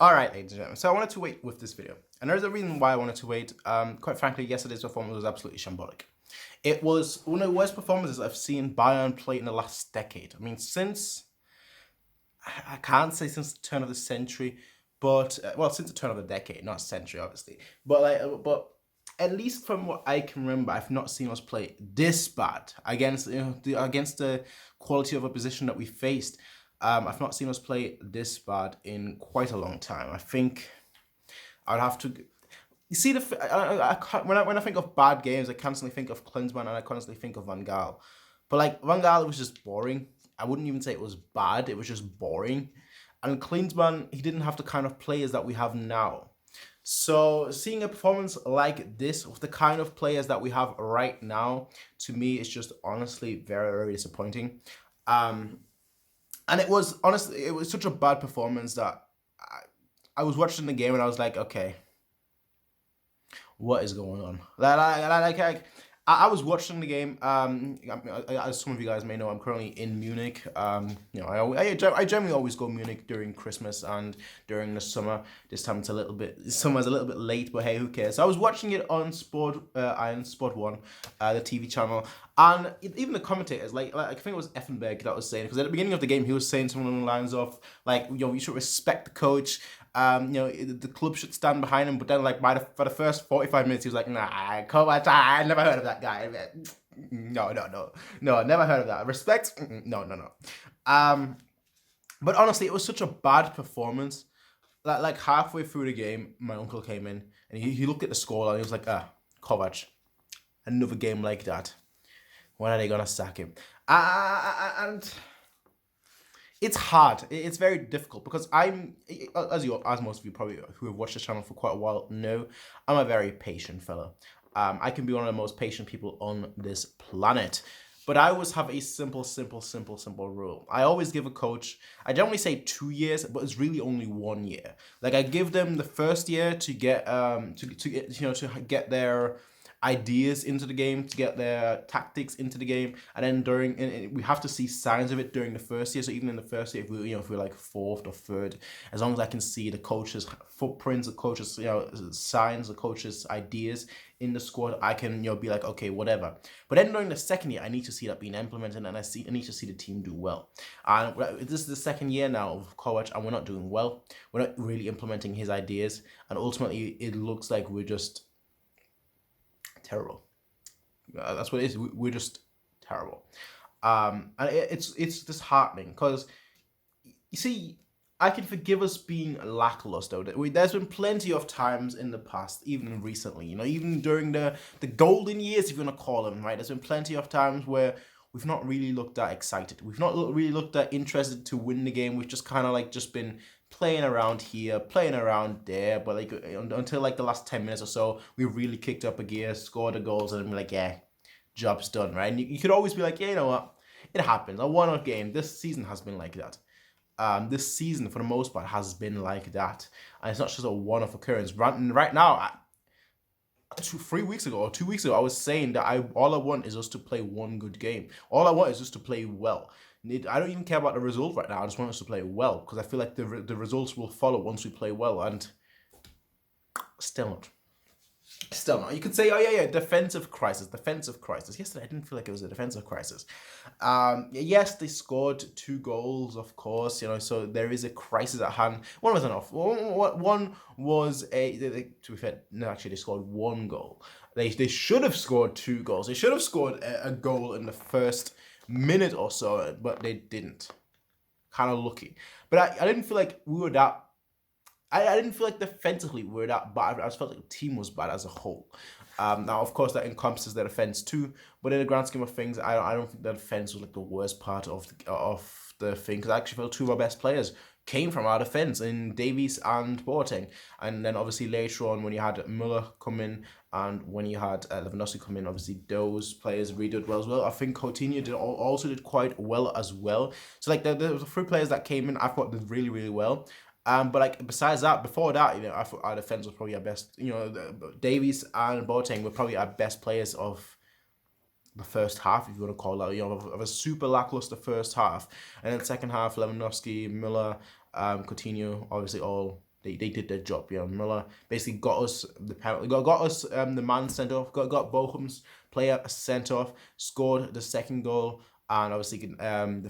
All right, ladies and gentlemen. So I wanted to wait with this video, and there's a reason why I wanted to wait. Quite frankly, yesterday's performance was absolutely shambolic. It was one of the worst performances I've seen Bayern play in the last decade. I mean, since I can't say since the turn of the century, but well, since the turn of the decade, not century, obviously. But at least from what I can remember, I've not seen us play this bad against against the quality of opposition that we faced. I've not seen us play this bad in quite a long time. I think I'd have to. You see, when I think of bad games, I constantly think of Klinsmann and I constantly think of Van Gaal. But like Van Gaal was just boring. I wouldn't even say it was bad. It was just boring. And Klinsmann, he didn't have the kind of players that we have now. So seeing a performance like this with the kind of players that we have right now, to me, it's just honestly very, very disappointing. And it was honestly, it was such a bad performance that I was watching the game and I was like, okay, what is going on? I was watching the game. As some of you guys may know, I'm currently in Munich. I generally always go Munich during Christmas and during the summer. This time it's summer's a little bit late, but hey, who cares? So I was watching it on Sport 1, the TV channel, and even the commentators, like I think it was Effenberg that was saying, because at the beginning of the game he was saying something along the lines of like, you should respect the coach. The club should stand behind him, but then like for the first 45 minutes he was like, nah, I never heard of that guy. No, never heard of that. Respect? No. But honestly, it was such a bad performance that like halfway through the game, my uncle came in and he looked at the score and he was like, Kovac, another game like that. When are they gonna sack him? And it's hard. It's very difficult because as most of you probably who have watched the channel for quite a while know, I'm a very patient fella. I can be one of the most patient people on this planet. But I always have a simple rule. I always give a coach, I generally say 2 years, but it's really only 1 year. Like I give them the first year to get to get their ideas into the game, to get their tactics into the game, and then we have to see signs of it during the first year. So even in the first year, if we're like fourth or third, as long as I can see the coach's footprints, the coach's signs, the coach's ideas in the squad, I can be like, okay, whatever. But then during the second year, I need to see that being implemented, and I need to see the team do well. And this is the second year now of Kovac, and we're not doing well. We're not really implementing his ideas, and ultimately, it looks like we're just terrible. That's what it is. We're just terrible. And it's disheartening because you see, I can forgive us being lackluster. There's been plenty of times in the past, even recently, even during the golden years, if you want to call them, right? There's been plenty of times where we've not really looked that excited. We've not really looked that interested to win the game. We've just kind of like just been playing around here, playing around there, but like until like the last 10 minutes or so, we really kicked up a gear, scored the goals, and we're like, yeah, job's done, right? And you could always be like, yeah, you know what? It happens. A one-off game. This season has been like that. This season, for the most part, has been like that. And it's not just a one-off occurrence. Right now, 3 weeks ago or 2 weeks ago, I was saying that all I want is us to play one good game. All I want is just to play well. I don't even care about the result right now. I just want us to play well because I feel like the results will follow once we play well, and still not. You could say, oh yeah, defensive crisis. Yesterday, I didn't feel like it was a defensive crisis. Yes, they scored 2 goals, of course, so there is a crisis at hand. One was enough. One was to be fair, no, actually, they scored 1 goal. They should have scored 2 goals. They should have scored a goal in the first minute or so, but they didn't. Kind of lucky. But I didn't feel like we were that. I didn't feel like defensively we were that bad. I just felt like the team was bad as a whole. Now, of course, that encompasses the defense too. But in the grand scheme of things, I don't think the defense was like the worst part of the thing, because I actually felt 2 of our best players came from our defense in Davies and Boateng. And then obviously later on, when you had Müller come in and when you had Lewandowski come in, obviously those players really did well as well. I think Coutinho also did quite well as well. So like there was 3 players that came in, I thought did really, really well. But like besides that, before that, I thought our defense was probably our best. Davies and Boateng were probably our best players of the first half, if you want to call that, of a super lackluster first half. And then second half, Lewandowski, Müller, Coutinho, obviously all they did their job. Müller basically got us the penalty, got us the man sent off, got Bochum's player sent off, scored the second goal, and obviously the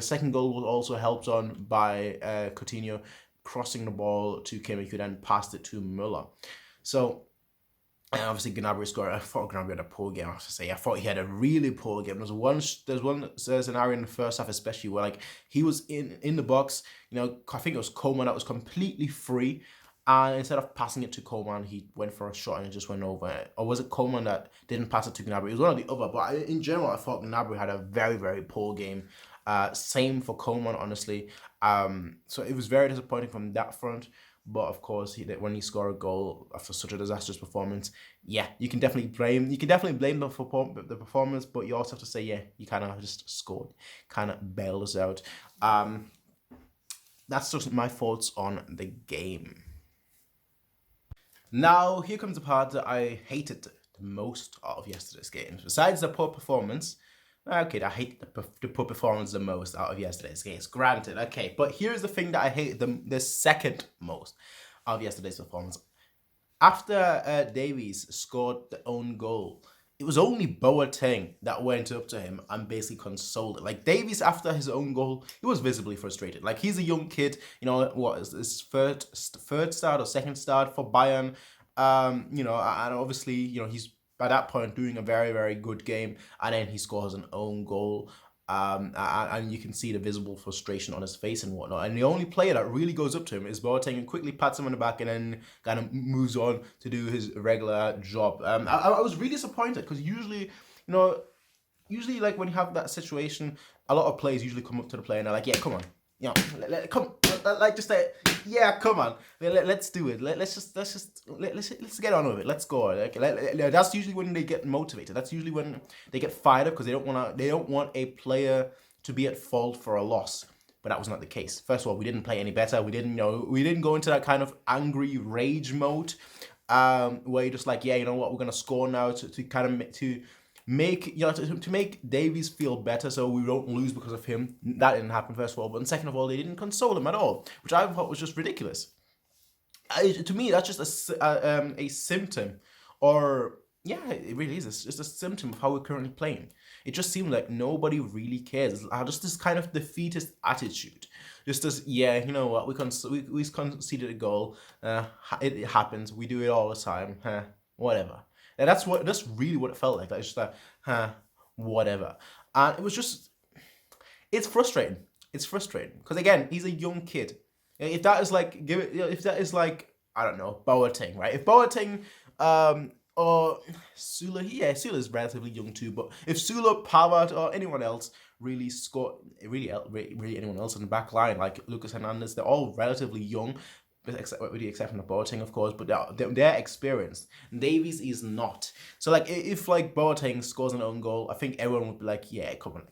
second goal was also helped on by Coutinho crossing the ball to Kimmich, who then passed it to Müller. So. And obviously Gnabry scored. I thought Gnabry had a poor game, I have to say. I thought he had a really poor game. There's one scenario in the first half especially where like he was in the box, I think it was Coleman that was completely free, and instead of passing it to Coleman, he went for a shot and it just went over. Or was it Coleman that didn't pass it to Gnabry? It was one or the other, but in general I thought Gnabry had a very, very poor game. Same for Coleman, honestly. So it was very disappointing from that front. But of course, when you score a goal after such a disastrous performance, yeah, you can definitely blame the performance, but you also have to say, yeah, you kind of just scored, kind of bailed us out. That's just my thoughts on the game. Now, here comes the part that I hated the most out of yesterday's games. Besides the poor performance, okay, I hate the poor performance the most out of yesterday's games. Granted, okay, but here's the thing that I hate the second most out of yesterday's performance. After Davies scored the own goal, it was only Boateng that went up to him and basically consoled it. Like Davies, after his own goal, he was visibly frustrated. Like he's a young kid, what is this third start or second start for Bayern? And obviously, he's by that point doing a very, very good game, and then he scores an own goal. And you can see the visible frustration on his face and whatnot. And the only player that really goes up to him is Boateng and quickly pats him on the back and then kind of moves on to do his regular job. I was really disappointed because usually like when you have that situation, a lot of players usually come up to the player and they're like, yeah, come on. Yeah, come on, let's do it. Let's get on with it. Let's go. That's usually when they get motivated. That's usually when they get fired up because they don't want a player to be at fault for a loss. But that was not the case. First of all, we didn't play any better. We didn't go into that kind of angry rage mode, where you're just like, yeah, you know what, we're gonna score now to make Davies feel better so we don't lose because of him. That didn't happen, first of all. But second of all, they didn't console him at all, which I thought was just ridiculous. To me, that's just a symptom, or yeah, it really is. It's just a symptom of how we're currently playing. It just seems like nobody really cares. Just this kind of defeatist attitude. Just this, yeah, you know what, we conceded a goal. It happens. We do it all the time. Whatever. And that's really what it felt like. It's just like, whatever. And it was just, it's frustrating. It's frustrating because again, he's a young kid. If that is like, I don't know, Boateng, right? If Boateng, or Sula, yeah, Sula is relatively young too. But if Sula, Pavard, or anyone else really anyone else in the back line, like Lucas Hernandez, they're all relatively young. With the exception of Boateng, of course, but they're experienced. Davies is not. So, like, if like Boateng scores an own goal, I think everyone would be like, yeah, come on.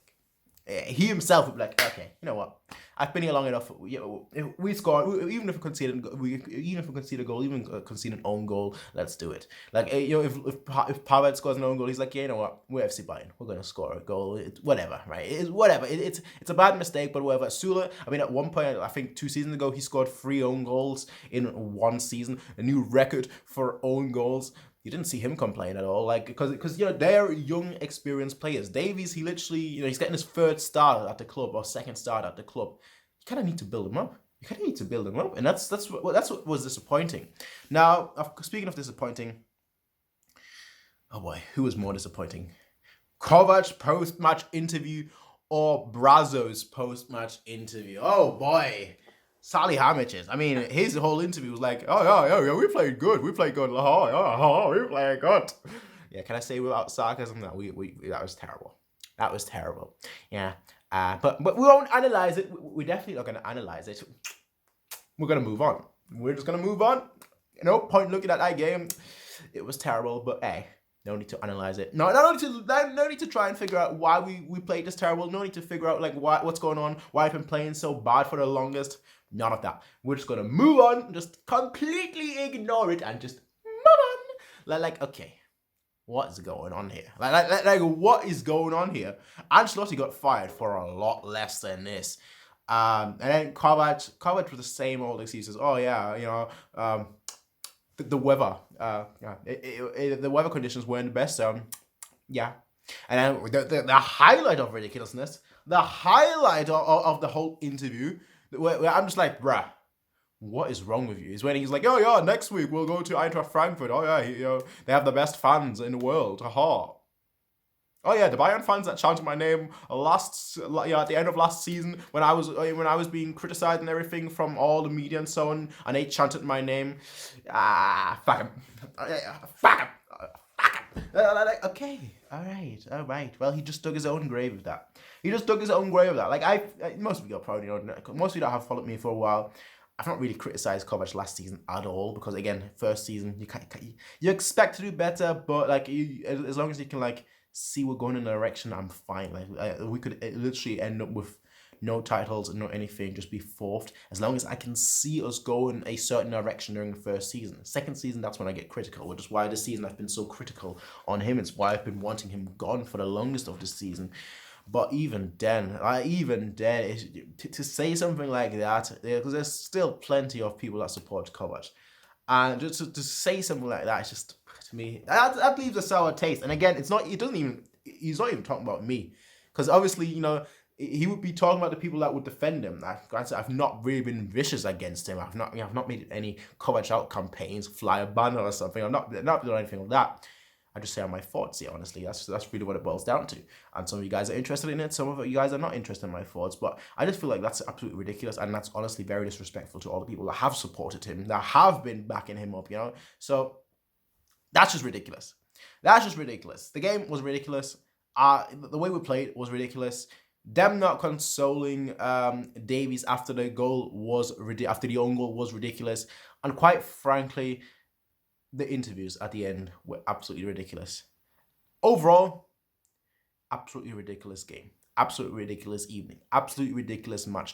He himself would be like, okay, you know what? I've been here long enough. We score. Even if we concede a goal, even concede an own goal, let's do it. Like, if Pavard scores an own goal, he's like, yeah, you know what? We're FC Bayern. We're gonna score a goal. Whatever, right? It's whatever. It's a bad mistake, but whatever. Sula, I mean, at one point, I think 2 seasons ago, he scored 3 own goals in 1 season, a new record for own goals. You didn't see him complain at all, like because they're young, experienced players. Davies, he literally, he's getting his 3rd start at the club or 2nd start at the club. You kind of need to build him up. And that's what was disappointing. Now, speaking of disappointing, oh boy, who was more disappointing? Kovac's post-match interview or Brazo's post-match interview? Oh boy. Salihamidzic. I mean, his whole interview was like, oh, yeah, we played good. We played good. We played good. Yeah, can I say without sarcasm that that was terrible. That was terrible. Yeah. But we won't analyze it. We're definitely not going to analyze it. We're going to move on. We're just going to move on. No point looking at that game. It was terrible, but hey, no need to analyze it. No need to try and figure out why we played this terrible. No need to figure out like what's going on, why I've been playing so bad for the longest. None of that. We're just gonna move on, just completely ignore it, and just move on. Like, okay, what is going on here? Like, what is going on here? Ancelotti got fired for a lot less than this. And then Kovac with the same old excuses. Oh yeah, the weather, the weather conditions weren't the best. Yeah, and then the highlight of ridiculousness, the highlight of the whole interview, where I'm just like, bruh, what is wrong with you? Is when he's like, oh yeah, next week we'll go to Eintracht Frankfurt. Oh yeah, they have the best fans in the world. Haha. Oh yeah, the Bayern fans that chanted my name at the end of last season when I was being criticized and everything from all the media and so on, and they chanted my name. Fuck him, fuck him, fuck him. Okay, all right. Well, he just dug his own grave with that. He just dug his own grave with that. Like most of you probably know. Most of you that have followed me for a while. I've not really criticized Kovac last season at all because again, first season you expect to do better, but like as long as you can like see we're going in a direction, I'm fine. Like we could literally end up with no titles and no anything, just be fourth. As long as I can see us going a certain direction during the first season. Second season, that's when I get critical, which is why this season I've been so critical on him. It's why I've been wanting him gone for the longest of this season. But even then, to say something like that, because there's still plenty of people that support Kovac, and just to say something like that, it's just to me that leaves a sour taste. And again, it's not. It doesn't even. He's not even talking about me, because obviously he would be talking about the people that would defend him. Granted, I've not really been vicious against him. I've not made any Kovac out campaigns, fly a banner or something. I've not done anything like that. I just say on my thoughts here, honestly. That's really what it boils down to. And some of you guys are interested in it, some of you guys are not interested in my thoughts. But I just feel like that's absolutely ridiculous, and that's honestly very disrespectful to all the people that have supported him, that have been backing him up, So that's just ridiculous. That's just ridiculous. The game was ridiculous. The way we played was ridiculous. Them not consoling Davies after the own goal was ridiculous. And quite frankly, the interviews at the end were absolutely ridiculous. Overall, absolutely ridiculous game. Absolutely ridiculous evening. Absolutely ridiculous match day.